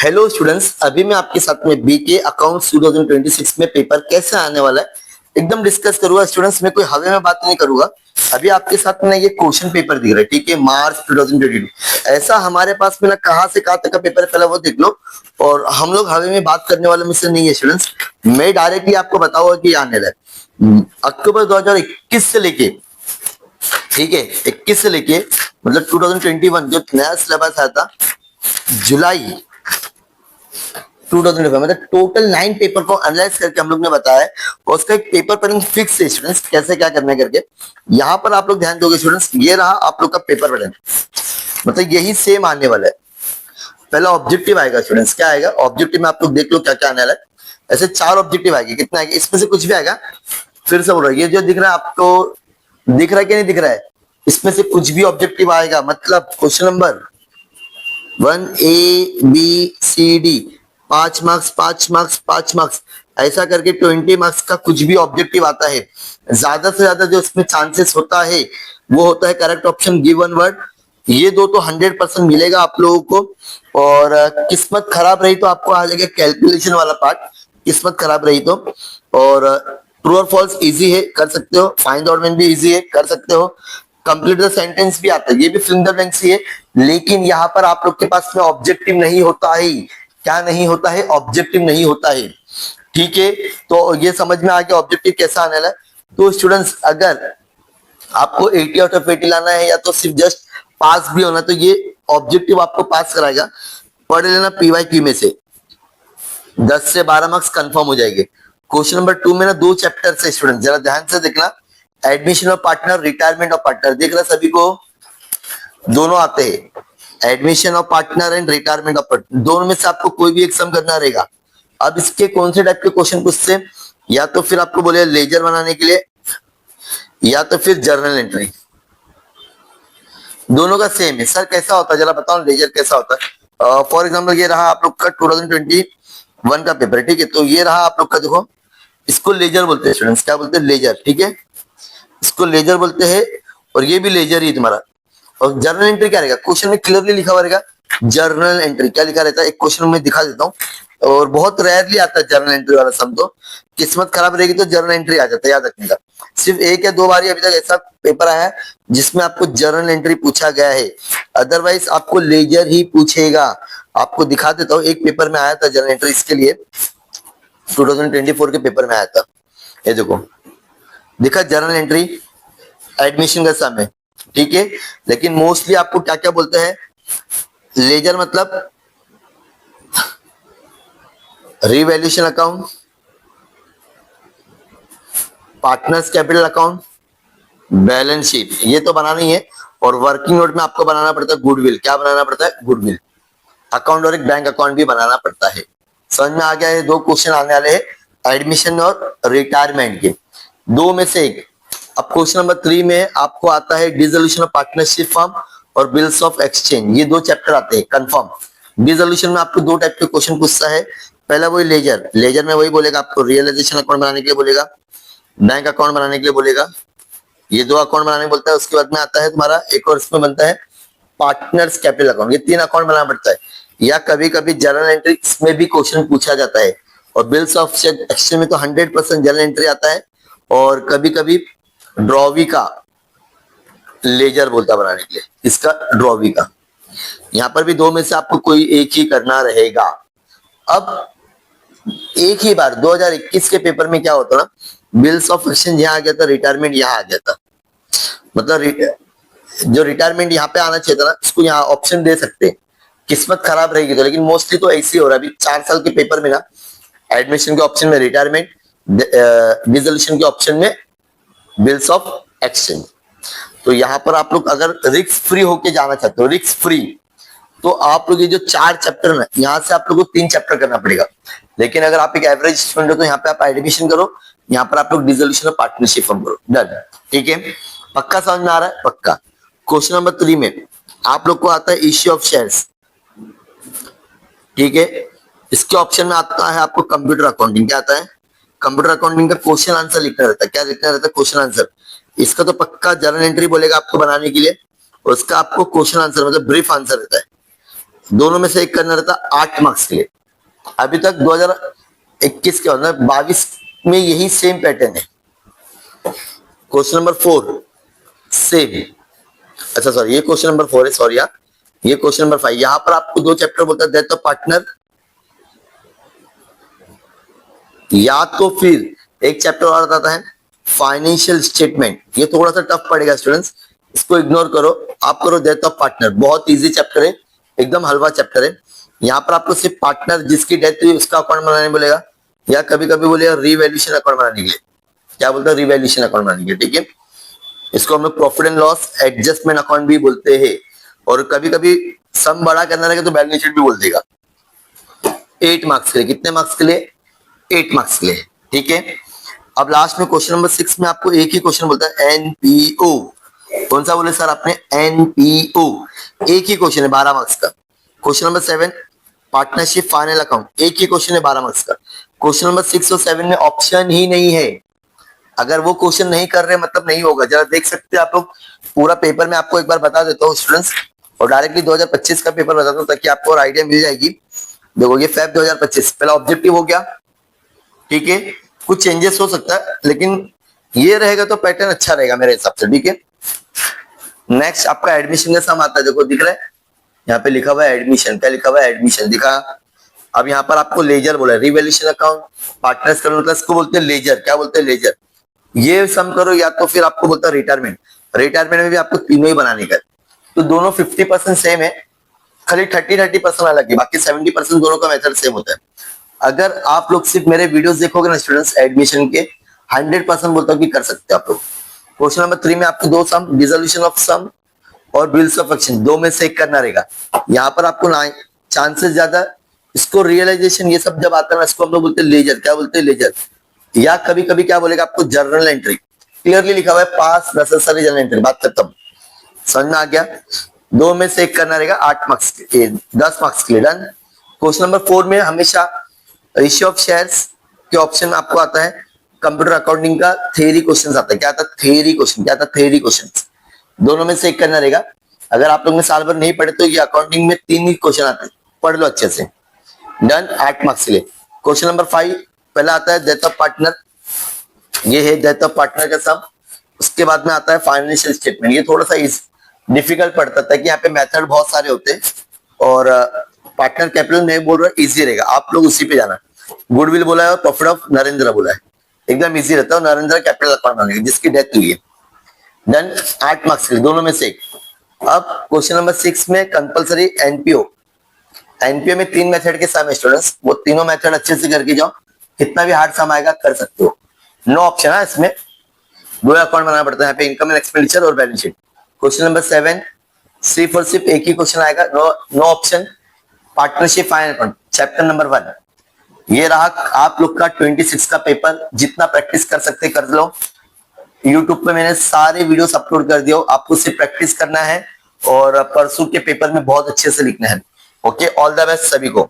Hello students, अभी मैं आपके साथ में बीके अकाउंट्स 2026 में पेपर कैसे आने वाला है एकदम डिस्कस करूंगा। स्टूडेंट्स, मैं कोई हवा में बात नहीं करूंगा। अभी आपके साथ में ये क्वेश्चन पेपर दिख रहा है, ठीक है, मार्च 2022। ऐसा हमारे पास में ना कहां से कहां तक का पेपर है पहले वो देख लो। और हम लोग हवा में बात करने वाले मुझसे नहीं है स्टूडेंट्स। मैं डायरेक्टली आपको बताऊंगा कि आने वाला है अक्टूबर 2021 से लेके, ठीक है, 21 से लेके मतलब 2021 जो नया सिलेबस आया था जुलाई 2005, मतलब टोटल 9 पेपर को एनालाइज करके हम लोग ने बताया है। और उसका एक पेपर पैटर्न फिक्स है स्टूडेंट्स, कैसे क्या करना है करके। यहाँ पर आप लोग ध्यान दोगे स्टूडेंट्स, ये रहा आप लोग का पेपर पैटर्न, मतलब यही सेम आने वाला है। पहला ऑब्जेक्टिव आएगा स्टूडेंट्स, क्या आएगा ऑब्जेक्टिव में आप लोग देख लो क्या क्या आने वाला है। ऐसे 4 ऑब्जेक्टिव आएंगे, कितना आएगा इसमें से कुछ भी आएगा। फिर से बोल रहा है, ये जो दिख रहा है आपको, दिख रहा है कि नहीं दिख रहा है, इसमें से कुछ भी ऑब्जेक्टिव आएगा। मतलब question number 1 A B C D 5 marks 5 marks 5 marks ऐसा करके 20 मार्क्स का कुछ भी ऑब्जेक्टिव आता है। ज्यादा से ज्यादा जो इसमें चांसेस होता है वो होता है करेक्ट ऑप्शन गिवन वर्ड। ये दो तो 100% मिलेगा आप लोगों को। और किस्मत खराब रही तो आपको आ जाएगा कैलकुलेशन वाला पार्ट, किस्मत खराब रही तो। और ट्रू और फॉल्स इजी है, कर सकते हो। फाइंड आउट में भी इजी है, कर सकते हो। कंप्लीट द सेंटेंस भी आता है, ये भी फिल इन द ब्लैंक्स ही है। लेकिन यहाँ पर आप लोग के पास में ऑब्जेक्टिव नहीं होता है। क्या नहीं होता है? ऑब्जेक्टिव नहीं होता है, ठीक है। तो ये समझ में आ गया ऑब्जेक्टिव कैसा आने वाला है। तो स्टूडेंट्स, अगर आपको 80 आउट ऑफ 80 लाना है या तो सिर्फ जस्ट पास भी होना, तो ये ऑब्जेक्टिव आपको पास कराएगा। पढ़ लेना पीवाईक्यू में से 10 से 12 मार्क्स कंफर्म हो जाएंगे। क्वेश्चन नंबर 2 में ना 2 चैप्टर से स्टूडेंट, जरा ध्यान से देखना। Admission of partner, retirement of partner, देख रहा सभी को, दोनों आते हैं। Admission of partner and retirement of partner, दोनों में से आपको कोई भी एक सम करना रहेगा। अब इसके कौन से टाइप के क्वेश्चन पूछते हैं, या तो फिर आपको बोले लेजर बनाने के लिए, या तो फिर जर्नल एंट्री। दोनों का सेम है। सर कैसा होता है जरा बताओ, लेजर कैसा होता है। फॉर एग्जाम्पल ये रहा आप लोग का 2021 का पेपर, ठीक है। तो ये रहा आप लोग का, देखो इसको लेजर बोलते हैं स्टूडेंट्स, क्या बोलते हैं? लेजर, ठीक है, इसको लेजर बोलते हैं। और ये भी लेजर ही तुम्हारा। और जर्नल एंट्री क्या रहेगा, क्वेश्चन में क्लियरली लिखा हुआ रहेगा जर्नल एंट्री। क्या लिखा रहता है, एक क्वेश्चन में दिखा देता हूँ। और बहुत रेयरली आता है जर्नल एंट्री वाला सम, तो किस्मत खराब रहेगी तो जर्नल एंट्री आ जाता है, याद रखने का। सिर्फ 1 या 2 बार ही अभी तक ऐसा पेपर आया है जिसमें आपको जर्नल एंट्री पूछा गया है। अदरवाइज आपको लेजर ही पूछेगा। आपको दिखा देता हूँ, एक पेपर में आया था जर्नल एंट्री, इसके लिए 2024 के पेपर में आया था। ये देखो दिखा, जर्नल एंट्री एडमिशन का सम है, ठीक है। लेकिन मोस्टली आपको क्या क्या बोलते हैं, लेजर मतलब revaluation account, partners capital account, balance sheet, ये तो बनाना ही है। और वर्किंग नोट में आपको बनाना पड़ता है गुडविल। क्या बनाना पड़ता है? गुडविल अकाउंट, और एक बैंक अकाउंट भी बनाना पड़ता है। समझ में आ गया? ये 2 क्वेश्चन आने वाले हैं एडमिशन और रिटायरमेंट के, 2 में से एक। अब क्वेश्चन नंबर 3 में आपको आता है डिसोल्यूशन ऑफ पार्टनरशिप फॉर्म और बिल्स ऑफ एक्सचेंज। ये 2 चैप्टर आते हैं कंफर्म। डिसोल्यूशन में आपको 2 टाइप के क्वेश्चन पूछता है। पहला वही लेजर, लेजर में वही बोलेगा आपको रियलाइजेशन अकाउंट बनाने के लिए बोलेगा, बैंक अकाउंट बनाने के लिए बोलेगा। ये 2 अकाउंट बनाने बोलता है। उसके बाद में आता है तुम्हारा एक और, इसमें बनता है पार्टनर्स कैपिटल अकाउंट। ये 3 अकाउंट बनाना पड़ता है। या कभी कभी जर्नल एंट्री इसमें भी क्वेश्चन पूछा जाता है। और बिल्स ऑफ एक्सचेंज में तो 100% जर्नल एंट्री आता है। और कभी कभी ड्रॉवी का लेजर बोलता बनाने के लिए, इसका ड्रॉवी का। यहां पर भी 2 में से आपको कोई एक ही करना रहेगा। अब एक ही बार 2021 के पेपर में क्या होता ना, बिल्स ऑफ एक्सचेंज यहाँ आ गया था, रिटायरमेंट यहाँ आ गया था। मतलब जो रिटायरमेंट यहाँ पे आना चाहिए था ना, इसको यहाँ ऑप्शन दे सकते हैं, किस्मत खराब रहेगी तो। लेकिन मोस्टली तो ऐसे ही हो रहा है। अभी 4 साल के पेपर में ना, एडमिशन के ऑप्शन में रिटायरमेंट, डिसोल्यूशन के ऑप्शन में बिल्स ऑफ एक्सचेंज। तो यहाँ पर आप लोग अगर रिस्क फ्री होके जाना चाहते हो, रिस्क फ्री, तो आप लोग ये जो 4 चैप्टर ना, यहाँ से आप लोगों को 3 चैप्टर करना पड़ेगा। लेकिन अगर आप एक एवरेज स्टूडेंट हो तो यहाँ पे आप एडमिशन करो, यहाँ पर आप लोग डिसोल्यूशन और पार्टनरशिप फॉर्म करो, डन, ठीक है। पक्का समझ में आ रहा है? पक्का। क्वेश्चन नंबर 3 में आप लोग को आता है इश्यू ऑफ शेयर्स, ठीक है। इसके ऑप्शन में आता है आपको कंप्यूटर अकाउंटिंग। क्या आता है? कंप्यूटर अकाउंटिंग का क्वेश्चन आंसर लिखना रहता है। क्या लिखना रहता है? Question answer. इसका तो पक्का जर्नल एंट्री बोलेगा आपको बनाने के लिए, और उसका आपको क्वेश्चन आंसर मतलब ब्रीफ आंसर रहता है। दोनों में से एक करना रहता 8 मार्क्स के लिए। अभी तक 2021 के अंदर 22 में यही सेम पैटर्न है। क्वेश्चन नंबर 4 सेम, अच्छा सॉरी ये क्वेश्चन नंबर 4 है, सॉरी यार, ये क्वेश्चन नंबर 5। यहां पर आपको 2 चैप्टर बोलता है डेथ ऑफ पार्टनर, या तो फिर एक चैप्टर और आता है फाइनेंशियल स्टेटमेंट। ये थोड़ा सा टफ पड़ेगा स्टूडेंट्स, इसको इग्नोर करो, आप करो डेथ ऑफ पार्टनर। बहुत इजी चैप्टर है, एकदम हलवा चैप्टर है। यहाँ पर आपको सिर्फ पार्टनर जिसकी डेथ हुई उसका अकाउंट बनाने बोलेगा, या कभी कभी बोलेगा रिवैल्यूएशन अकाउंट बनाने के लिए। क्या बोलता है? रिवैल्यूएशन अकाउंट बनाने के लिए, ठीक है। इसको हम लोग profit and loss adjustment account भी बोलते हैं, और कभी कभी सम बड़ा करना रहेगा तो बैलेंस शीट भी बोल देगा। 8 मार्क्स के लिए, कितने मार्क्स के लिए? 8 मार्क्स के लिए, ठीक है। अब लास्ट में क्वेश्चन नंबर 6 में आपको एक ही क्वेश्चन बोलता है एनपीओ। कौन सा बोले सर आपने? एनपीओ, एक ही क्वेश्चन है 12 मार्क्स का। Question number 7 partnership final account, एक ही क्वेश्चन है 12 मार्क्स का। क्वेश्चन नंबर 6 और 7 में ऑप्शन ही नहीं है। अगर वो क्वेश्चन नहीं कर रहे मतलब नहीं होगा। जरा देख सकते हैं आप लोग, पूरा पेपर में आपको एक बार बता देता हूँ स्टूडेंट्स, और डायरेक्टली 2025 का पेपर बताता हूँ ताकि आपको और आइडिया मिल जाएगी। देखो ये फेब 2025 पहला ऑब्जेक्टिव हो गया, ठीक है। कुछ चेंजेस हो सकता है लेकिन ये रहेगा तो पैटर्न अच्छा रहेगा मेरे हिसाब से, ठीक है। नेक्स्ट आपका एडमिशन का सम आता है, देखो दिख रहा है यहाँ पे लिखा हुआ है एडमिशन। क्या लिखा हुआ है? एडमिशन दिखा। अब यहाँ पर आपको लेजर बोला है, रिवैल्यूएशन अकाउंट पार्टनर्स का मतलब इसको बोलते हैं लेजर। क्या बोलते हैं? लेजर। ये सम करो, या तो फिर आपको बोलता है रिटायरमेंट। रिटायरमेंट में भी आपको तीनों ही बनाने का, तो दोनों 50% सेम है, खाली 30% अलग है, बाकी 70% दोनों का मेथड सेम होता है। अगर आप लोग सिर्फ मेरे वीडियोस देखोगे ना स्टूडेंट्स एडमिशन के, 100% बोलता हूँ कि कर सकते हो आप लोग। क्वेश्चन नंबर 3 में आपको 2 सम, डिसोल्यूशन ऑफ सम और बिल्स ऑफ एक्सचेंज, 2 में से एक करना रहेगा। यहाँ पर आपको चांसेस ज्यादा, इसको रियलाइजेशन ये सब जब आता है ना, इसको हम लोग बोलते हैं लेजर। क्या बोलते हैं? लेजर। या कभी कभी क्या बोलेगा आपको? Journal entry. क्लियरली लिखा हुआ है पास नेसेसरी जर्नल एंट्री, बात खत्म। समझ में आ गया? 2 में से एक करना रहेगा 8 मार्क्स के, 10 मार्क्स के लिए। डन। क्वेश्चन नंबर 4 में हमेशा रेशियो ऑफ शेयर्स के ऑप्शन में आपको आता है कंप्यूटर अकाउंटिंग का थ्योरी क्वेश्चन आता है। क्या आता है? Theory question. क्या आता है? Theory question. दोनों में से एक करना रहेगा। अगर आप लोग ने साल भर नहीं पढ़े तो ये अकाउंटिंग में 3 ही क्वेश्चन आते हैं, पढ़ लो अच्छे से। डन। 8 मार्क्स के लिए। क्वेश्चन नंबर 5 पहला आता है डेथ ऑफ पार्टनर, ये है डेथ ऑफ पार्टनर का सम। उसके बाद में आता है फाइनेंशियल स्टेटमेंट। ये थोड़ा सा डिफिकल्ट पड़ता था कि यहाँ पे मेथड बहुत सारे होते हैं, और पार्टनर कैपिटल नहीं बोल रहा, इजी रहेगा, आप लोग उसी पे जाना। गुडविल बोला है और प्रॉफिट ऑफ नरेंद्र बोला है, एकदम इजी रहता है। नरेंद्र कैपिटल अकाउंट बनाने जिसकी डेथ हुई है। डन। 8 मार्क्स के लिए, दोनों में से एक। अब क्वेश्चन नंबर 6 में कंपलसरी एनपीओ। एनपीओ में 3 मेथड के सम है स्टूडेंट्स, वो तीनों मेथड अच्छे से करके जाओ, कितना भी हार्ड सम आएगा कर सकते हो। नो ऑप्शन है इसमें, 2 अकाउंट बनाना पड़ता है यहाँ पे, इनकम एंड एक्सपेंडिचर और बैलेंस शीट। क्वेश्चन नंबर 7 सिर्फ और सिर्फ एक ही क्वेश्चन आएगा, no option, partnership final account chapter number 1। ये रहा आप लोग का 26 का पेपर। जितना प्रैक्टिस कर सकते कर लो। यूट्यूब पे मैंने सारे वीडियोस अपलोड कर दिए, आपको सिर्फ प्रैक्टिस करना है और परसों के पेपर में बहुत अच्छे से लिखना है। ओके, ऑल द बेस्ट सभी को।